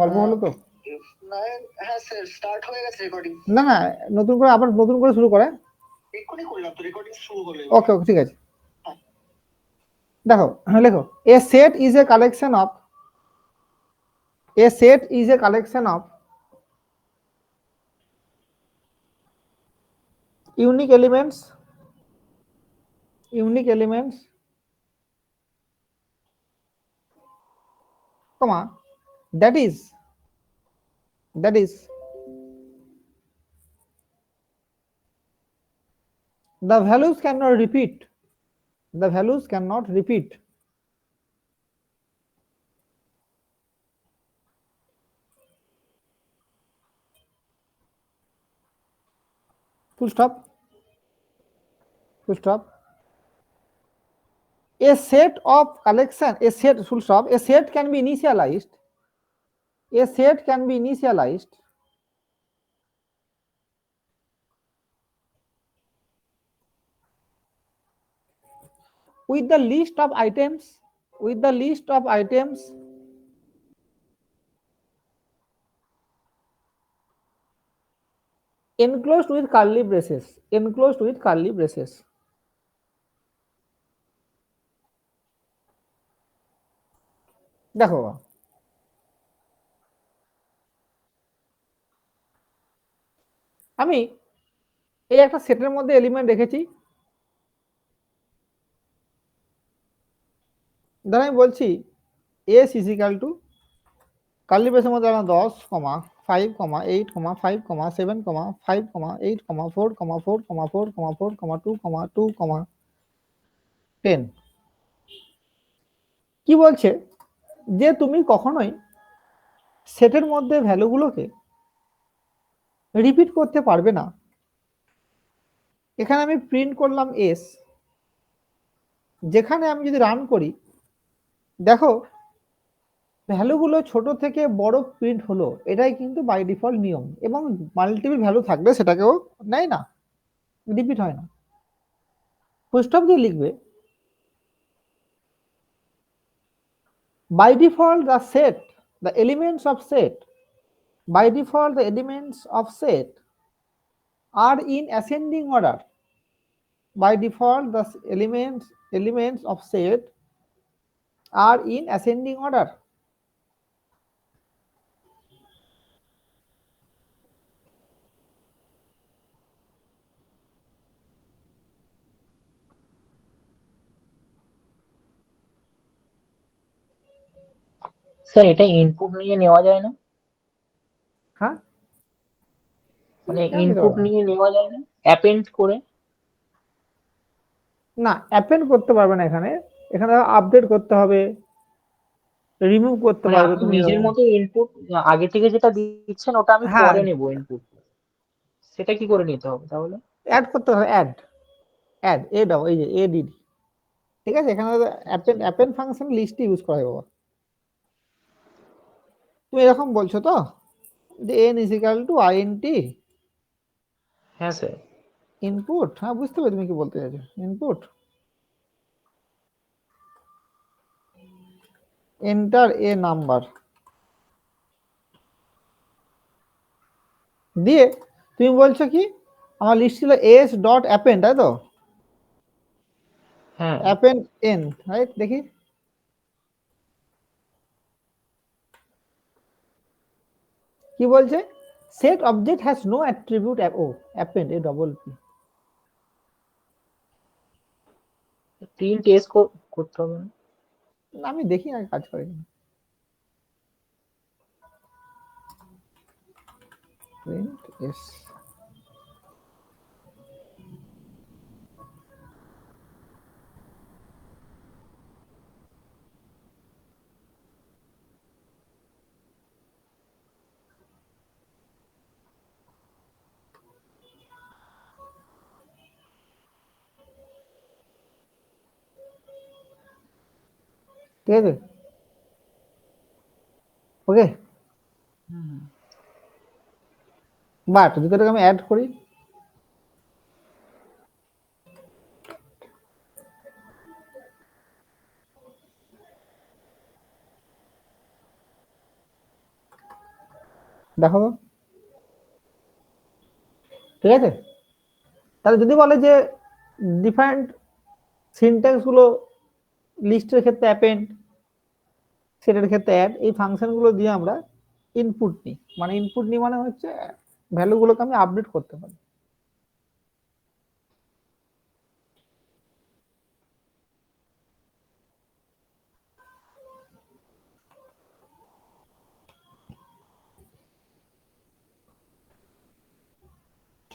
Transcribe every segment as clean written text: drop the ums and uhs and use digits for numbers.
অল্প হলো তো হ্যাঁ স্যার স্টার্ট হয়ে গেছে রেকর্ডিং। না না নতুন করে আবার নতুন করে শুরু করে এক্ষুনি করলাম তো, রেকর্ডিং শুরু হলো। ওকে ওকে ঠিক আছে দেখো লেখো a set is a collection of unique elements comma that is the values cannot repeat full stop a set of collection a set full stop a set can be initialized with the list of items enclosed with curly braces দেখো আমি এই একটা সেটের মধ্যে element রেখেছি ধর আমি বলছি s is equal to curly ব্রেসের মধ্যে 10, 5, 8, 5, 7, 5, 8, 4, 4, 4, 4, 2, 2, 10 কি বলছে যে তুমি কখনোই সেটের মধ্যে ভ্যালুগুলোকে রিপিট করতে পারবে না এখানে আমি প্রিন্ট করলাম s যেখানে আমি যদি রান করি দেখো ভ্যালুগুলো ছোট থেকে বড় প্রিন্ট হলো এটাই কিন্তু বাই ডিফল্ট নিয়ম এবং মাল্টিপল ভ্যালু থাকলে সেটাকেও নেয় না রিপিট হয় না ফুল স্টপ দিয়ে লিখবে by default the elements of set are in ascending order by default the elements of set are in ascending order sir এটা ইনপুট নিয়ে নেওয়া যায় না? হ্যাঁ মানে ইনপুট নিয়ে নেওয়া যায় না অ্যাপেন্ড করে? না অ্যাপেন্ড করতে পারবে না এখানে আপডেট করতে হবে রিমুভ করতে মানে পারবে আপনি তুমি নিজের মতো ইনপুট আগে থেকে যেটা দিচ্ছেন ওটা আমি হ্যাঁ পরে নেব ইনপুট, সেটা কি করে নিতে হবে তাহলে? অ্যাড করতে হবে অ্যাড এই যে এডিডি ঠিক আছে এখানে অ্যাপেন্ড ফাংশন লিস্ট ইউজ করা হয় বাবা তুমি এরকম বলছো তো যে n is equal to int হ্যাঁ স্যার। ইনপুট হ্যাঁ বুঝতে পারি তুমি কি বলতে চাইছো ইনপুট এন্টার এ নাম্বার দিয়ে তুমি বলছো কি আমার লিস্ট ছিল s ডট অ্যাপেন্ড তাই তো হ্যাঁ অ্যাপেন্ড n রাইট দেখি কি বলছে set object has no attribute ও append A double P print S করতে হবে না? আমি দেখি আর কাজ করিনি প্রিন্ট এস ঠিক আছে ওকে বাট যদি এটাকে আমি অ্যাড করি দেখো তো, ঠিক আছে। তাহলে যদি বলে যে ডিফারেন্ট সিনট্যাক্স গুলো লিস্টের ক্ষেত্রে অ্যাপেন্ড, সেটের ক্ষেত্রে অ্যাড, এই ফাংশন গুলো দিয়ে আমরা ইনপুট নিই, মানে ইনপুট নিই মানে হচ্ছে ভ্যালু গুলোকে আমি আপডেট করতে পারি।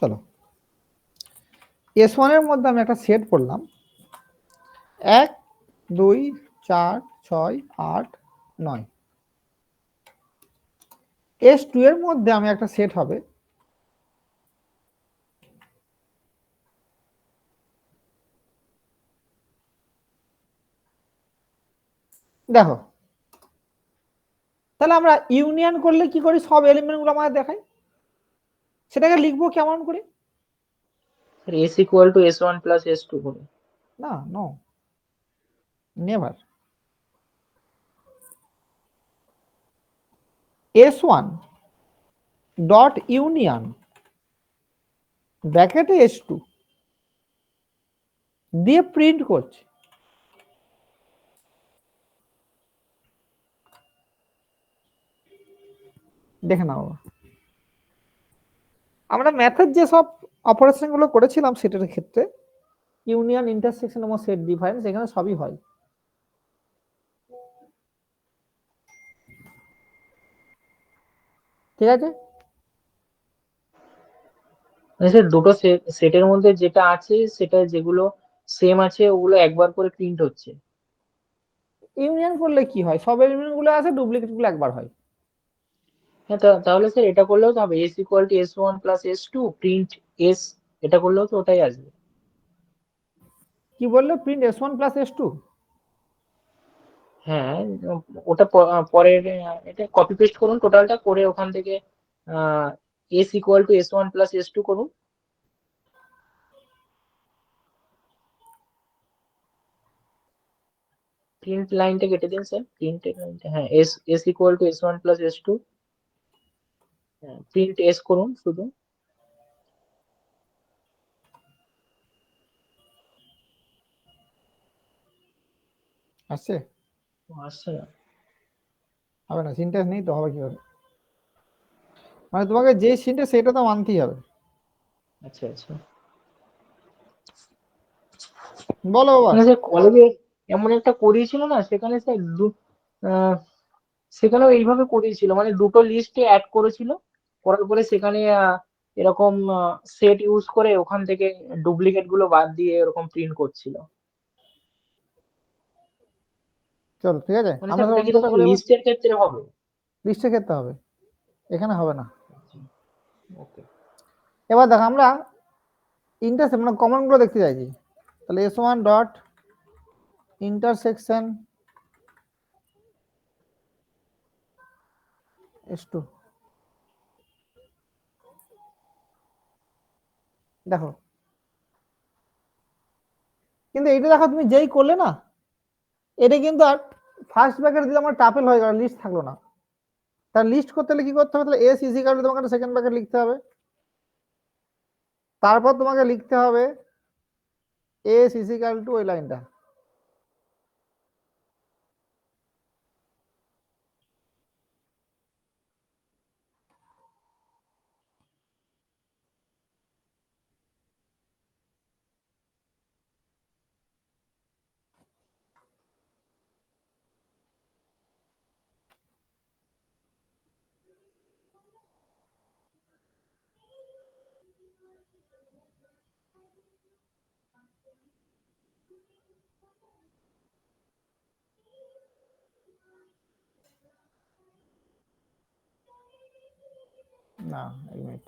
চলো, S1 এর মধ্যে আমি একটা সেট করলাম 1 2 4 6 8 9। S2 এর মধ্যে আমি একটা সেট হবে দেখো, তাহলে আমরা ইউনিয়ন করলে কি করি, সব এলিমেন্ট গুলো আমাদের দেখায়, সেটাকে লিখবো কেমন করে? S equal to S1 plus S2 করে। না, no, never. S1 dot union ব্র্যাকেটে S2 দিয়ে প্রিন্ট করছে, দেখে নাও। আমরা ম্যাথের যে সব অপারেশন গুলো করেছিলাম সেটার ক্ষেত্রে ইউনিয়ন, ইন্টারসেকশন এবং সেট ডিফারেন্স এখানে সবই হয়। ঠিক আছে, মানে স্যার দুটো সেটের মধ্যে যেটা আছে সেটা যেগুলো সেম আছে ওগুলো একবার করে প্রিন্ট হচ্ছে। ইউনিয়ন করলে কি হয়, সব এলিমেন্ট গুলো আছে, ডুপ্লিকেট গুলো একবার হয়। হ্যাঁ, তাহলে স্যার এটা করলেও তো হবে, S equal to S1 plus S2 print S, এটা করলেও তো ওটাই আসবে। কি বললো, প্রিন্ট S1 প্লাস S2? হ্যাঁ, ওটা পরের এটা কপি পেস্ট করুন টোটালটা করে ওখান থেকে S equal to S1 plus S2 করুন। প্রিন্ট লাইনটা কেটে দিন স্যার, প্রিন্টের লাইনটা, হ্যাঁ, S equal to S1 plus S2, হ্যাঁ, প্রিন্ট S করুন শুধু। আসছে? আসছে না। হবে না, সিনট্যাক্স নেই তো, হবে কি করে? মানে তোমাকে যে সিনট্যাক্স সেটা তো মানতেই হবে। আচ্ছা আচ্ছা। বলো বাবা। মানে স্যার কলেজে এমন একটা করিয়েছিল না, সেখানে স্যার আহ, সেখানেও এইভাবে করিয়েছিল, মানে দুটো লিস্টে অ্যাড করেছিল, করার পরে সেখানে এরকম সেট ইউজ করে ওখান থেকে ডুপ্লিকেট গুলো বাদ দিয়ে এরকম প্রিন্ট করছিল। চলো ঠিক আছে, মানে আমরা স্যার তো ওটা কি অঙ্কটা তখন করে এবার লিস্টের ক্ষেত্রে হবে? লিস্টে খেতে হবে, এখানে হবে না। ওকে। এবার দেখো, আমরা ইন্টারসেক্ট মানে কমন গুলো দেখতে চাইছি। তাহলে S1 ডট ইন্টারসেকশন S2, দেখো, কিন্তু এইটা দেখো তুমি যেই করলে না, এটা কিন্তু আর ফার্স্ট ব্র্যাকেট দিলে আমার টাপেল হয়ে গেল, লিস্ট থাকলো না। তার লিস্ট করতে হলে কি করতে হবে, তাহলে S ইজিক্যাল টু তোমাকে একটা সেকেন্ড ব্র্যাকেট লিখতে হবে, তারপর তোমাকে লিখতে হবে S ইজিক্যাল টু ওই লাইনটা। না, এক মিনিট,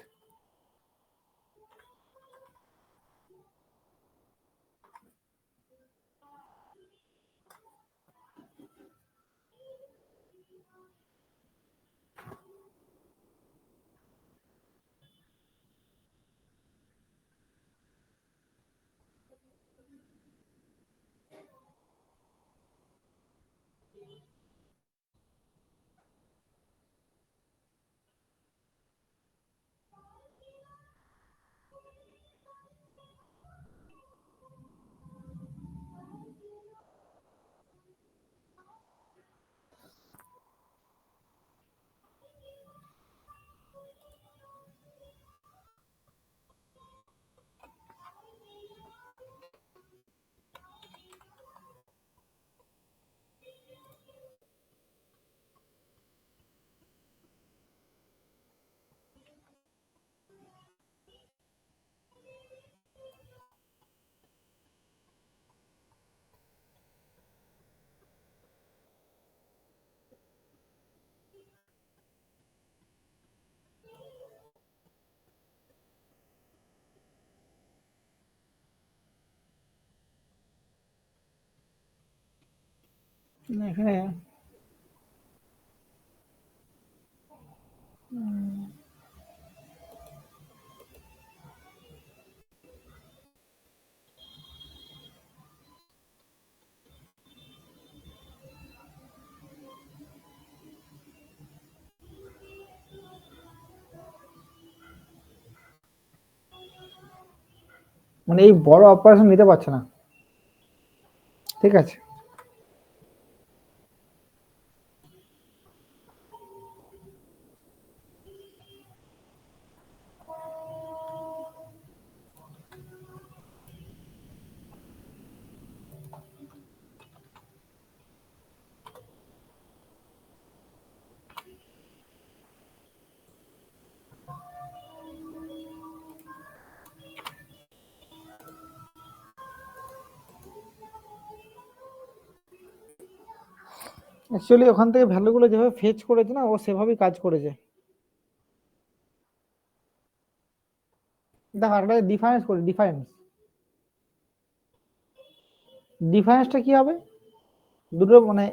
এখানে মানে এই বড় অপারেশন নিতে পারছে না, ঠিক আছে। অ্যাকচুয়ালি ওখান থেকে ভ্যালুগুলো যেভাবে ফেচ করেছে না, ও সেভাবেই কাজ করেছে। দেখো একটা ডিফারেন্স করি, ডিফারেন্সটা কি হবে, দুটো মানে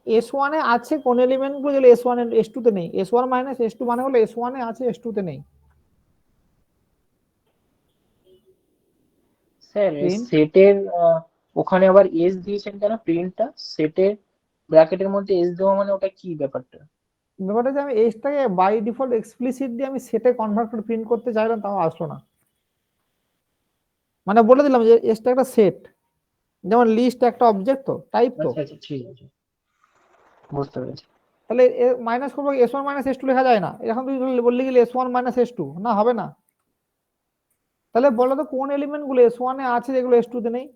S1 এ আছে কোন এলিমেন্ট গুলো যেগুলো S1 এর S2 তে নেই, S1 মাইনাস S2 মানে হলো S1 এ আছে S2 তে নেই। স্যার প্রিন্ট সেটের ওখানে আবার এস দিয়েছেন কেন? প্রিন্টটা সেটের ব্র্যাকেটের মধ্যে এস দেওয়া মানে ওটা কি ব্যাপারটা? ব্যাপারটা যে আমি এসটাকে বাই ডিফল্ট এক্সপ্লিসিট দিয়ে আমি সেটে কনভার্ট করে প্রিন্ট করতে চাইলাম, তাও আসলো না। মানে বলে দিলাম যে এসটা একটা সেট, যেমন লিস্ট একটা অবজেক্ট, তো টাইপ তো। আচ্ছা আচ্ছা, ঠিক আছে, বুঝতে পেরেছি। তাহলে মাইনাস করবো, S1 মাইনাস S2 লেখা যায় না, এখন তুই বললি গেলে S1 মাইনাস S2, না হবে না। তাহলে বলো তো কোন এলিমেন্ট গুলো S1 এ আছে যেগুলো S2 তে নেই,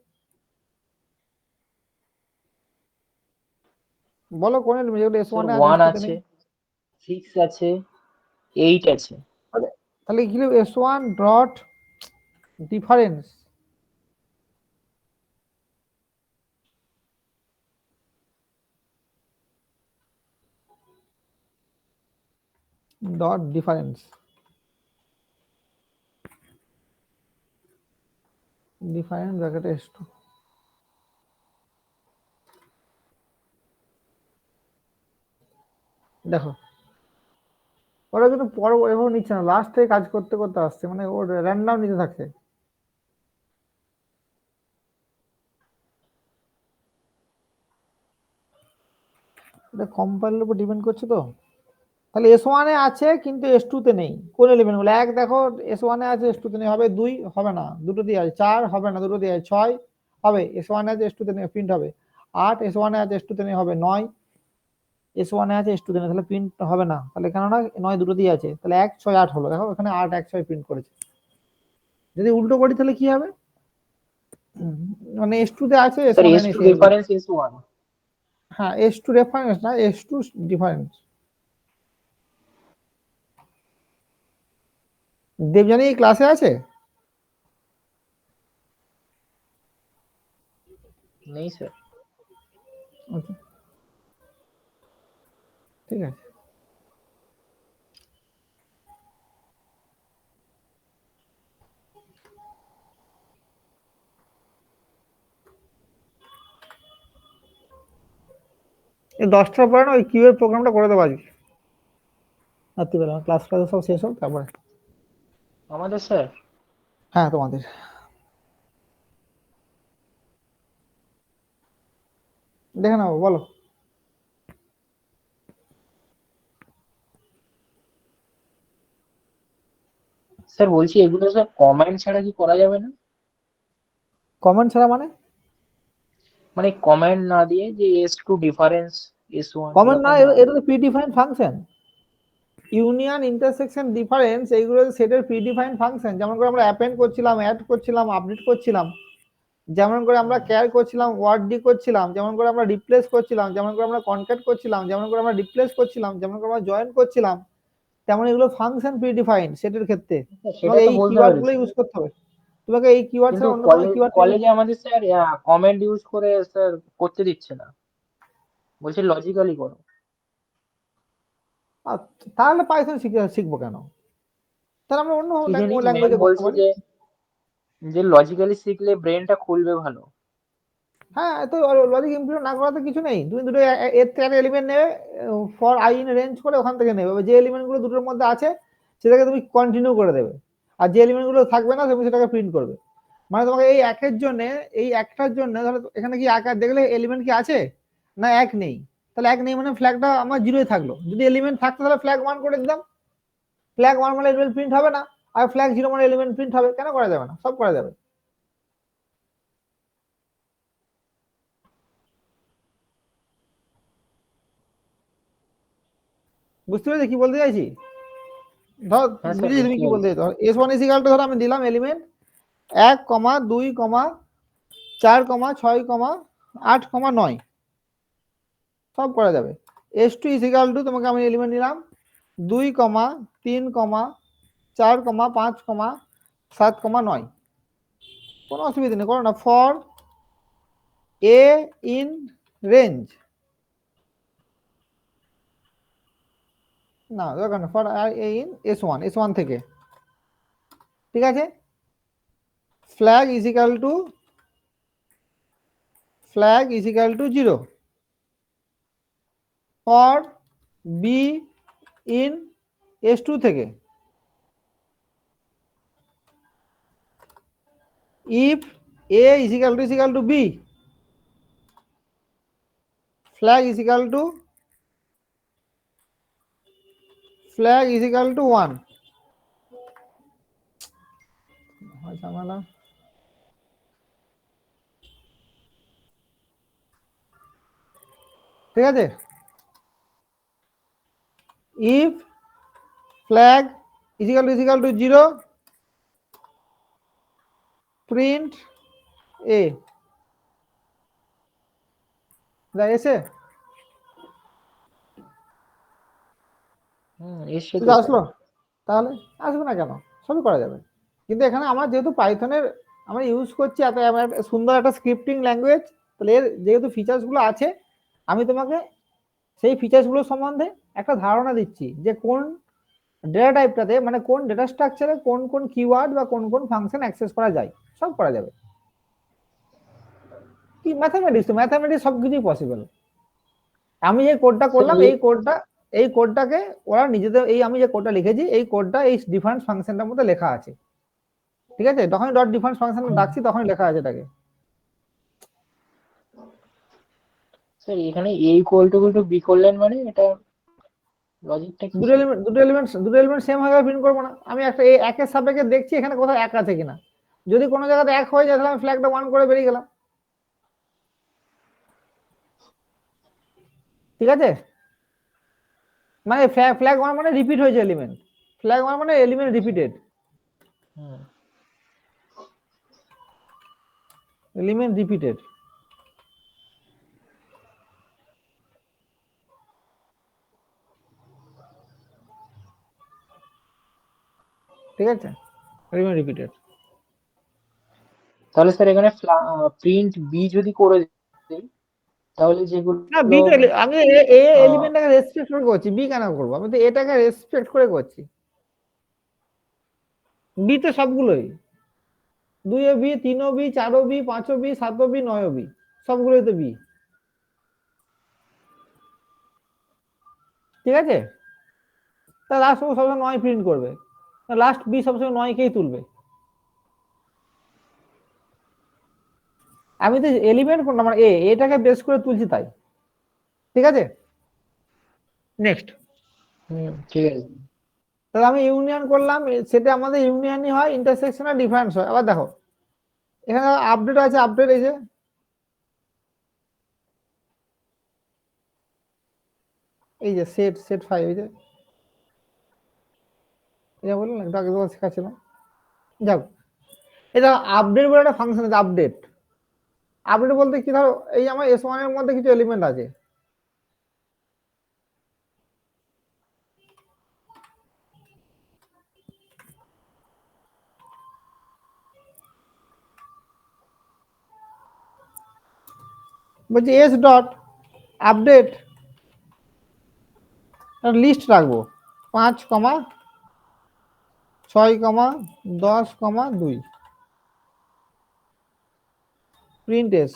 বলো কোন এলিমেন্ট যেগুলো স্যার S1 এ আছে ওয়ান S2 তে আছে, নেই। 6 আছে, 8 আছে। তাহলে কি লিখবো, S1 dot difference dot difference difference bracket S2। দেখো ওরা কিন্তু পরে এভাবে নিচ্ছে না, লাস্ট থেকে কাজ করতে করতে আসছে, মানে ওর র্যান্ডম নিতে থাকছে। এটা কম্পাইলের উপর ডিপেন্ড করছে তো। তাহলে S1 এ আছে কিন্তু S2 তে নেই, কোন এলিমেন্ট গুলো, এক দেখো S1 এ আছে S2 তে নেই, হবে 2 হবে না, দুটো দিয়ে আছে, 4 হবে না, দুটো দিয়ে আছে, 6 হবে, S1 এ আছে S2 তে নেই, প্রিন্ট হবে। 8 S1 এ আছে S2 তে নেই, হবে 9 S1 এ আছে S2 তে নেই, তাহলে প্রিন্ট হবে না, তাহলে কেন না, 9 দুটো দিয়ে আছে, তাহলে 1 6 8 হলো, দেখো এখানে 8 1 6 প্রিন্ট করেছে। যদি উল্টো করি তাহলে কি হবে, মানে S2 তে আছে স্যার S1 এ এস নেই টু সেগুলো। Reference S one. হ্যাঁ, S2 রেফারেন্স না, S2 ডিফারেন্স। দেবযানী এই ক্লাসে আছে? নেই স্যার। আচ্ছা, ঠিক আছে। এই 10টার পরে না ওই কিউ এর প্রোগ্রামটা করে দেবো আজকে রাত্রিবেলা, ক্লাস সব শেষ হোক তারপরে। আমাদের স্যার? হ্যাঁ তোমাদের। দেখে নাও, বলো। স্যার বলছি এগুলো স্যার কমেন্ট ছাড়া কি করা যাবে না? কমেন্ট ছাড়া মানে? মানে কমেন্ট না দিয়ে যে S two difference S one comment না, এরকম না এটা দিয়ে? তো predefined function. Union, intersection, difference এইগুলো সেটের প্রিডিফাইন্ড ফাংশন। যেমন করে আমরা অ্যাপেন্ড করছিলাম, অ্যাড করছিলাম, আপডেট করছিলাম, যেমন করে আমরা কেয়ার করছিলাম, ওয়ার্ড ডি করছিলাম, যেমন করে আমরা রিপ্লেস করছিলাম, যেমন করে আমরা কনক্যাট করছিলাম, যেমন করে আমরা রিপ্লেস করছিলাম, যেমন করে আমরা জয়েন করছিলাম, তেমন এগুলো ফাংশন প্রিডিফাইন্ড সেটের ক্ষেত্রে। সেটা তোমাকে তো এই বলতে কিওয়ার্ড গুলো পেরেছি, ইউজ করতে হবে, তোমাকে এই কিওয়ার্ড কিন্তু ছাড়া অন্য কোনো কিওয়ার্ড ইউজ। কলেজে আমাদের স্যার কমেন্ট ইউজ করে স্যার করতে দিচ্ছে না, বলছে লজিক্যালি করো। তাহলে পাইথন শিখবো কেন, তাহলে আমরা অন্য কি জানি ম্যাম ল্যাঙ্গুয়েজে করতে বলছে পারি। যে লজিক্যালি শিখলে ব্রেনটা খুলবে ভালো। হ্যাঁ, তো লজিক ইমপ্লিমেন্ট না করাতে কিছু নেই, তুমি দুটো এর থেকে একটা এলিমেন্ট নেবে, ফর আই ইন রেঞ্জ করে ওখান থেকে নেবে, যে এলিমেন্ট গুলো দুটোর মধ্যে আছে সেটাকে তুমি কন্টিনিউ করে দেবে, আর যে এলিমেন্ট গুলো থাকবে না তুমি সেটাকে প্রিন্ট করবে। মানে তোমাকে এই একের জন্য, এই একটার জন্য ধরো এখানে কি এক দেখলে এলিমেন্ট কি আছে না, এক নেই, তাহলে এক নেই মানে ফ্ল্যাগটা আমার জিরোই থাকলো, যদি এলিমেন্ট থাকতো তাহলে ফ্ল্যাগ 1 করে দিতাম, ফ্ল্যাগ 1 মানে এলিমেন্ট প্রিন্ট হবে না, আর ফ্ল্যাগ 0 মানে এলিমেন্ট প্রিন্ট হবে, কেন করা যাবে না, সব করা যাবে। বুঝতে পেরেছি কি বলতে চাইছি? ধর হ্যাঁ স্যার, বুঝেছি তুমি বুঝতে কি বলতে পেরেছি। চাইছো, ধর S1 ইজ ইকুয়াল টু, ধর আমি দিলাম এলিমেন্ট 1, 2, 4, 6, 8, 9, সব করা যাবে। S2 ইজ ইকুয়াল টু, তোমাকে আমি এলিমেন্ট নিলাম 2, 3, 4, 5, 7, 9, কোনো অসুবিধা নেই, করো না। ফর এ ইন রেঞ্জ, না দরকার না, ফর এ ইন S1 থেকে, ঠিক আছে। Flag is equal to 0 for be in S2 থেকে, if A is equal to B, flag is equal to 1, ঝামেলা, ঠিক আছে। if flag is equal to 0, print A, এসে এসছে তো শুধু স্যার। আসলো, তাহলে আসবে না কেন, সবই করা যাবে। কিন্তু এখানে আমার যেহেতু পাইথনের আমরা ইউজ করছি এত সুন্দর একটা স্ক্রিপ্টিং ল্যাঙ্গুয়েজ, তাহলে এর যেহেতু ফিচার্স গুলো আছে, আমি তোমাকে সেই ফিচার্স গুলো সম্বন্ধে একটা ধারণা দিচ্ছি, যে কোন ডেটা টাইপটাতে, মানে কোন ডেটা স্ট্রাকচারে কোন কোন কিওয়ার্ড বা কোন কোন ফাংশন অ্যাক্সেস করা যায়, সব করা যাবে। কি ম্যাথামেটিক্স সবকিছুই পসিবল। আমি যে কোডটা স্যার করলাম, এই কোডটাকে ওরা নিজেদের, এই আমি যে কোডটা লিখেছি এই কোডটা এই ডিফারেন্স ফাংশনটার মধ্যে লেখা আছে, ঠিক আছে, তখন ডট ডিফারেন্স ফাংশন ডাকছি তখনই লেখা আছে এটাকে। স্যার এখানে এ ইকুয়াল টু বি করলেন মানে এটা লজিকটা কি স্যার? দুটো এলিমেন্ট সেম হয়ে প্রিন্ট করবো না, আমি একটা এই একের সাপেক্ষে দেখছি এখানে কোথাও এক আছে কিনা, যদি কোনো জায়গাতে এক হয়ে যায় তাহলে আমি ফ্ল্যাগটা 1 করে বেরিয়ে গেলাম, ঠিক আছে। মানে ফ্ল্যাগ 1 মানে রিপিট হয়েছে এলিমেন্ট, ফ্ল্যাগ 1 মানে এলিমেন্ট রিপিটেড, হুম, এলিমেন্ট রিপিটেড, ঠিক আছে, এলিমেন্ট রিপিটেড। তাহলে স্যার এখানে প্রিন্ট বি যদি করে দিই তাহলে না বি যেগুলো তো আমি এ আহ, এলিমেন্টটাকে রেসপেক্ট করে করছি, বি কেন করবো, আমি তো এটাকে রেসপেক্ট করে করছি, বি তো সবগুলোই, 2 B, 3 B, 4 B, 5 B, 7 B, 9 B, সবগুলোই তো বি, ঠিক আছে। তা লাস্ট সবসময় 9 প্রিন্ট করবে, লাস্ট বি সবসময় 9 কেই তুলবে, আমি তো এলিমেন্ট কোনটা মানে এটাকে বেস করে তুলছি তাই, ঠিক আছে। নেক্সট, ঠিক আছে। তাহলে আমি ইউনিয়ন করলাম, সেটা আমাদের ইউনিয়নই হয়, ইন্টারসেকশন আর ডিফারেন্স হয়। আবার দেখো এখানে আপডেট আছে, আপডেট এই যে সেট 5, এই যে এটা বললাম না, একটু আগে তোমাকে শেখাচ্ছিলাম, যাক এটা আপডেট বলে একটা ফাংশন আছে, আপডেট। আপডেট বলতে কি, ধরো এই আমার S1 এর মধ্যে কিছু এলিমেন্ট আছে, বলছি এস ডট আপডেট লিস্ট রাখবো 5, 6, 10, 2, প্রিন্ট এস,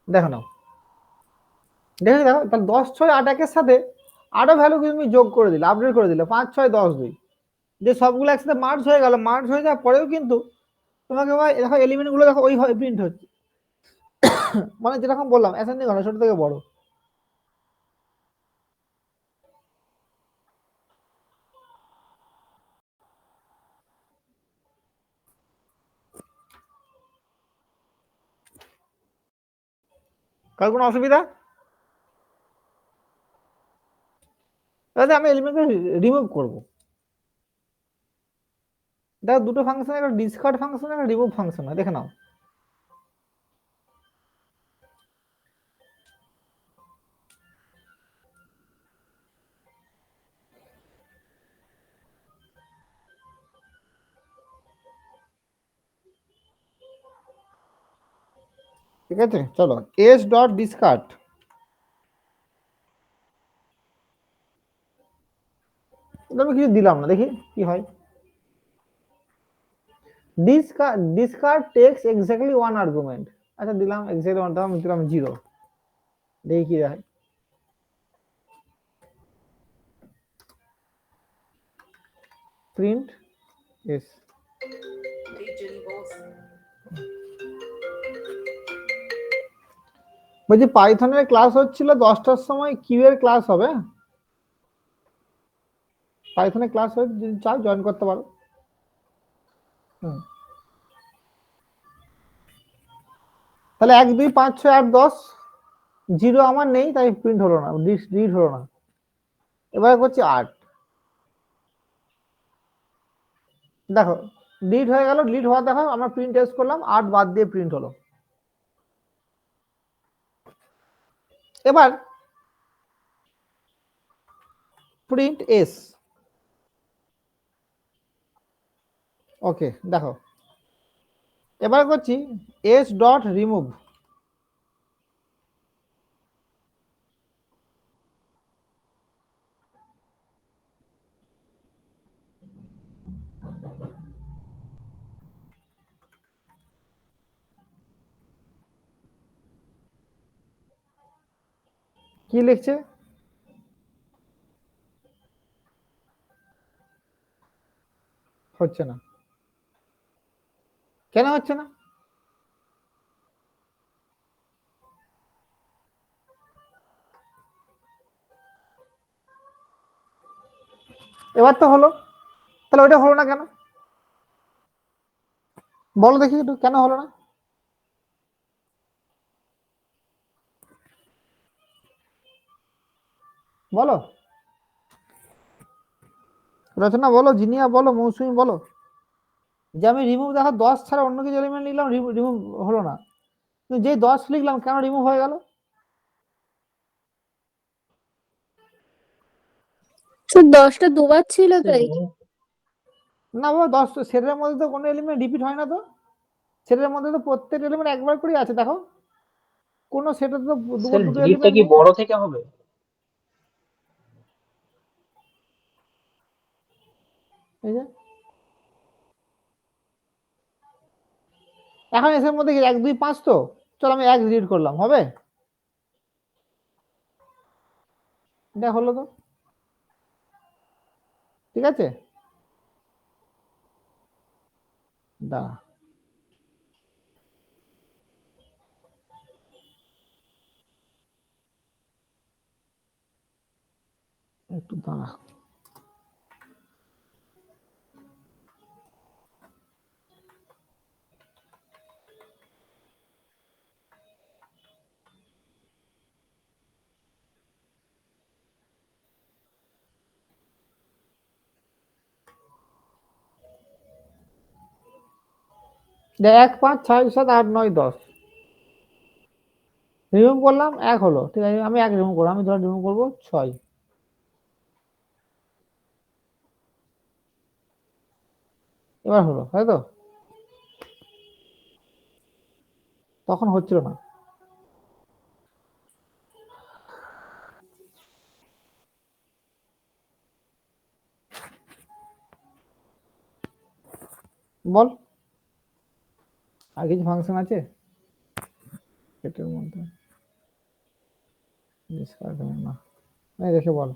দেখো নাও, দেখো দেখো, তাহলে 10 6 8 1 সাথে আরো ভ্যালু তুমি যোগ করে দিলে, আপডেট করে দিলে 5 6 10 2, যে সবগুলো একসাথে মার্জ হয়ে গেল, মার্জ হয়ে যাওয়ার পরেও কিন্তু তোমাকে দেখো এলিমেন্ট গুলো দেখো ওইভাবে প্রিন্ট হচ্ছে। মানে যেরকম বললাম অ্যাসেন্ডিং অর্ডার, ছোট থেকে বড়। কার কোনো অসুবিধা? তাহলে আমি এলিমেন্টকে রিমুভ করব। দেখো দুটো ফাংশন, একটা ডিসকার্ড ফাংশন, একটা রিমুভ ফাংশন, দেখে নাও। ঠিক আছে, চলো এস ডট ডিসকার্ড, আমি কিছু দিলাম না, দেখি কি হয়। Discard takes exactly one argument. আচ্ছা দিলাম এক্স্যাক্টলি ওয়ান, দিলাম 0, দেখি কি হয়। Print S. বলছি পাইথনের ক্লাস হচ্ছিল 10টার সময়, কিউ এর ক্লাস হবে। পাইথনের ক্লাস হয়, যদি চাও জয়েন করতে পারো। তাহলে 1 2 5 6 8 10, 0 আমার নেই তাই প্রিন্ট হলো না, রিড হলো না। এবারে করছি 8, দেখো ডিলিট হয়ে গেল, ডিলিট হওয়া দেখো, আমরা প্রিন্ট টেস্ট করলাম, 8 বাদ দিয়ে প্রিন্ট হলো। এবার প্রিন্ট এস, ওকে দেখো, এবার করছি এস ডট রিমুভ। কি লিখছে? হচ্ছে না, কেন হচ্ছে না? এবার তো হলো, তাহলে ওইটা হলো না কেন? বলো দেখি একটু কেন হলো না। বলো, রচনা বলো, জিনিয়া বলো, মৌসুমী বলো। যে আমি রিমুভ দেখো 10 ছাড়া অন্য কিছু এলিমেন্ট লিখলাম, রিমুভ হলো না, কিন্তু যেই 10 লিখলাম কেন রিমুভ হয়ে গেল? তো 10টা দুবার ছিল তাই। না বাবা, 10 সেটের মধ্যে তো কোনো এলিমেন্ট রিপিট হয় না, তো সেটের মধ্যে তো প্রত্যেক এলিমেন্ট একবার করে আছে, দেখো কোন সেটে তো দুটো স্যার দুটো ডিলিটটা এলিমেন্ট কি নেই। বড় থেকে হবে? এই যে এখন এসের মধ্যে 1 2 5, তো চলো আমি 1 রিড করলাম, হবে? দেখ হলো তো, ঠিক আছে, দাঁড়া একটু, দাঁড়া। দেখ 1 5 6 7 8 9 10 রিমুভ করলাম, 1 হলো, ঠিক আছে, আমি 1 রিমুভ করবো, আমি ধর রিমুভ করবো 6, এবার হলো, তাই তো? তখন হচ্ছিল না। বল, আর কিছু ফাংশন আছে? সেটের মধ্যে ডিসকার্ড হয় না, এই দেখে বল।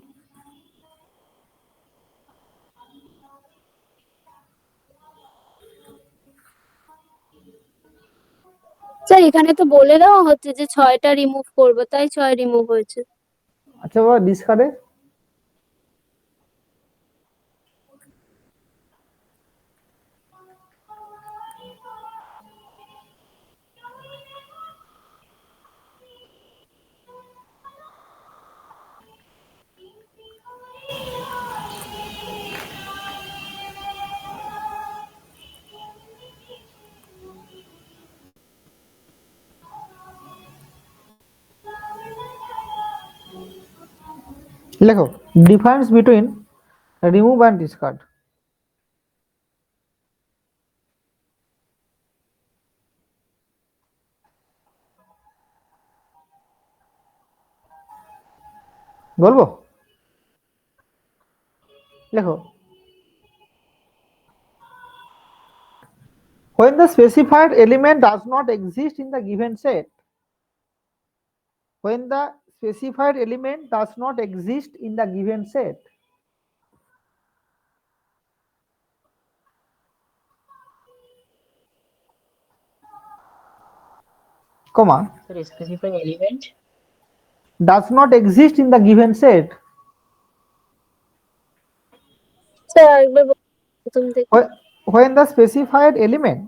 স্যার এখানে তো বলে দেওয়া হচ্ছে যে 6টা রিমুভ করবো, তাই 6 রিমুভ হয়েছে। আচ্ছা বাবা, ডিসকার্ডে লেখো difference between remove and discard. বলবো, লেখো when the specified element does not exist in the given set, when the specified element does not exist in the given set, comma, sir specify element does not exist in the given set, sir একবার প্রথম থেকে। when the specified element,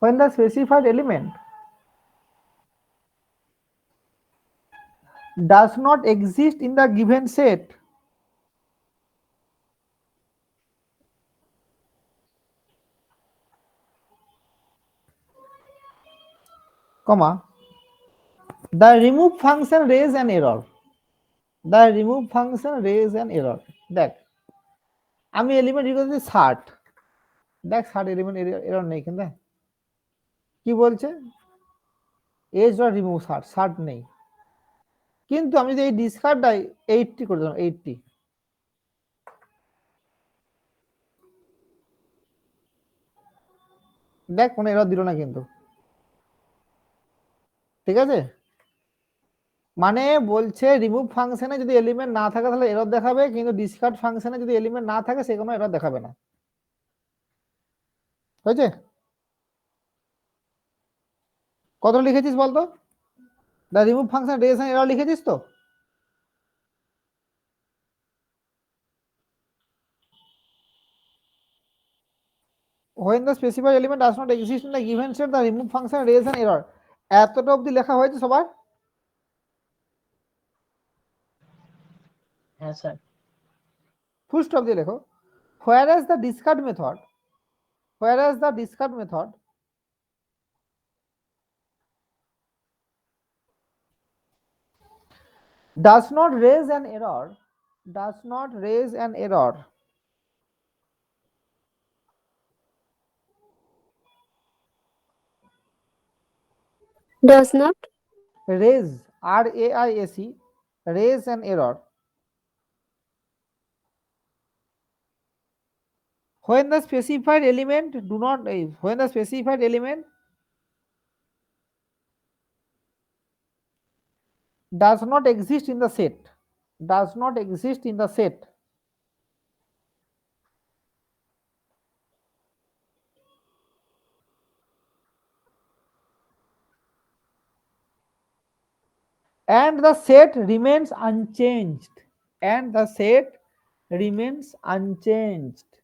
when the specified element does not exist in the given set, comma, the remove function raise an error, the remove function raise an error। দেখ আমি element read করতে 60, দেখ 60 element error নেই কিন্তু কি বলছে age dot remove 60 নেই, কিন্তু আমি যদি এই ডিসকার্ডটা 80 করে দিলাম, 80, দেখ কোনো এরর দিল না কিন্তু, ঠিক আছে। মানে বলছে রিমুভ ফাংশনে যদি এলিমেন্ট না থাকে তাহলে এরর দেখাবে, কিন্তু ডিসকার্ড ফাংশনে যদি এলিমেন্ট না থাকে সে কোনো এরর দেখাবে না, হয়েছে? কত লিখেছিস বলতো? The remove function raise an error লিখেছিস তো? when the specified element does not exist in the given set, the remove function raise an error, এতটা অবধি লেখা হয়েছে সবার? হ্যাঁ স্যার। ফুল স্টপ দিয়ে লেখো whereas the discard method, whereas the discard method does not raise an error, does not raise an error, Does not raise, R-A-I-S-E, raise an error, when the specified element do not, when the specified element does not exist in the set, does not exist in the set, and the set remains unchanged, and the set remains unchanged,